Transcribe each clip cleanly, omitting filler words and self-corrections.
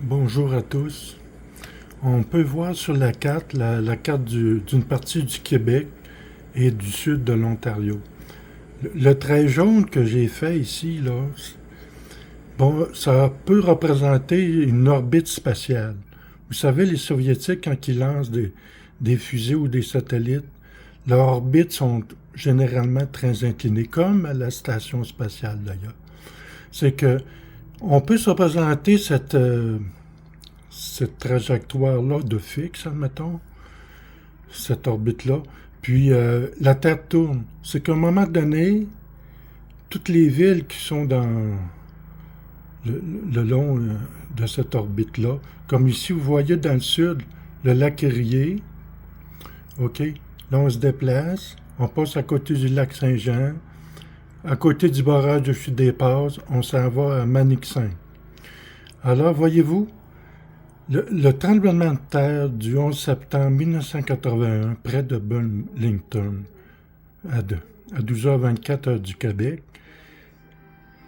Bonjour à tous. On peut voir sur la carte la carte d'une partie du Québec et du sud de l'Ontario. Le trait jaune que j'ai fait ici, là, bon, ça peut représenter une orbite spatiale. Vous savez, les Soviétiques, quand ils lancent des fusées ou des satellites, leurs orbites sont généralement très inclinées, comme à la station spatiale d'ailleurs. C'est que on peut se représenter cette trajectoire-là de fixe, admettons, cette orbite-là, puis la Terre tourne. C'est qu'à un moment donné, toutes les villes qui sont dans le long de cette orbite-là, comme ici, vous voyez dans le sud, le lac Erie, OK? Là, on se déplace, on passe à côté du lac Saint-Jean, à côté du barrage de Chute des Passes, on s'en va à Manic-Saint. Alors, voyez-vous, le tremblement de terre du 11 septembre 1981, près de Burlington, à 12h24 heure du Québec,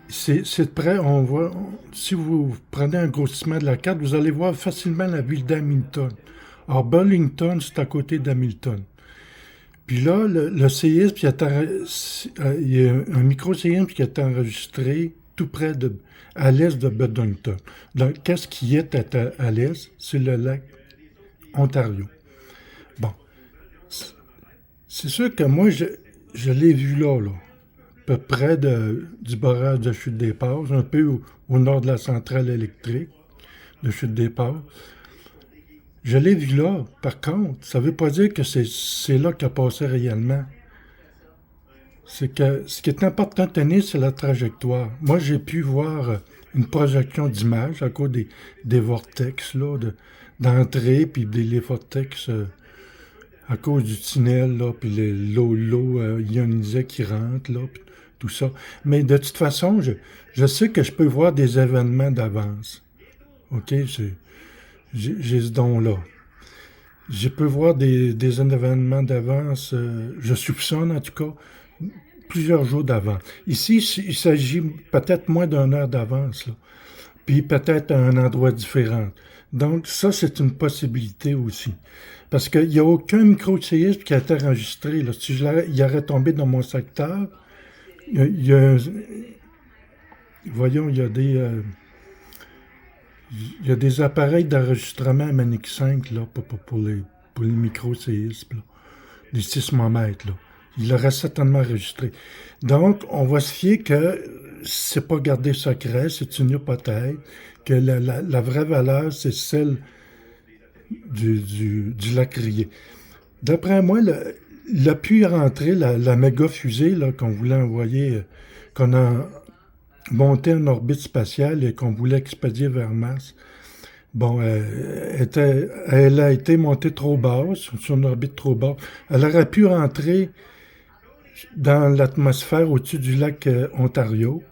c'est près, on voit, si vous prenez un grossissement de la carte, vous allez voir facilement la ville d'Hamilton. Alors, Burlington, c'est à côté d'Hamilton. Puis là, le séisme, il y a un micro-séisme qui a été enregistré tout près à l'est de Burlington. Donc, qu'est-ce qui est à l'est? C'est le lac Ontario. Bon, c'est sûr que moi, je l'ai vu là, à peu près du barrage de Chute des Passes, un peu au nord de la centrale électrique de Chute des Passes. Je l'ai vu là. Par contre, ça ne veut pas dire que c'est là qu'il a passé réellement. C'est que ce qui est important de tenir, c'est la trajectoire. Moi, j'ai pu voir une projection d'image à cause des vortex là, d'entrée, puis les vortex à cause du tunnel, là, puis l'eau ionisée qui rentre, là, puis tout ça. Mais de toute façon, je sais que je peux voir des événements d'avance. OK? J'ai ce don-là. Je peux voir des événements d'avance, je soupçonne en tout cas, plusieurs jours d'avance. Ici, il s'agit peut-être moins d'une heure d'avance, là, puis peut-être à un endroit différent. Donc ça, c'est une possibilité aussi. Parce qu'il n'y a aucun micro-séisme qui a été enregistré. Là. Si il aurait tombé dans mon secteur, il y a voyons, il y a des appareils d'enregistrement à Manic 5 là, pour les micro-séismes, là, des sismomètres. Là. Il l'aurait certainement enregistré. Donc, on va se fier que c'est pas gardé secret, c'est une hypothèse, que la vraie valeur, c'est celle du lac Rier. D'après moi, il a pu rentrer la méga fusée là, qu'on voulait envoyer, qu'on a monté en orbite spatiale et qu'on voulait expédier vers Mars. Bon, elle a été montée trop basse, sur une orbite trop basse. Elle aurait pu rentrer dans l'atmosphère au-dessus du lac Ontario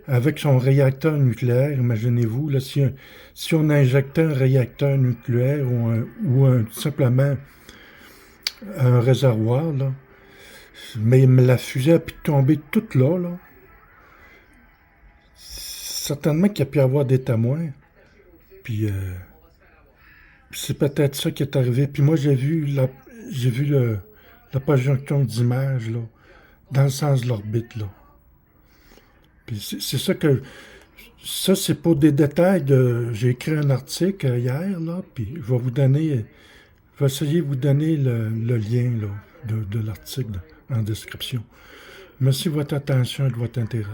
avec son réacteur nucléaire. Imaginez-vous, là, si on injectait un réacteur nucléaire ou tout simplement un réservoir, là, mais la fusée a pu tomber toute là. Certainement qu'il y a pu y avoir des témoins. Puis c'est peut-être ça qui est arrivé. Puis moi, j'ai vu la projection d'image là, dans le sens de l'orbite. Là. Puis c'est ça que... Ça, c'est pour des détails J'ai écrit un article hier, là, puis je vais vous donner... Je vais essayer de vous donner le lien là, de l'article en description. Merci de votre attention et de votre intérêt.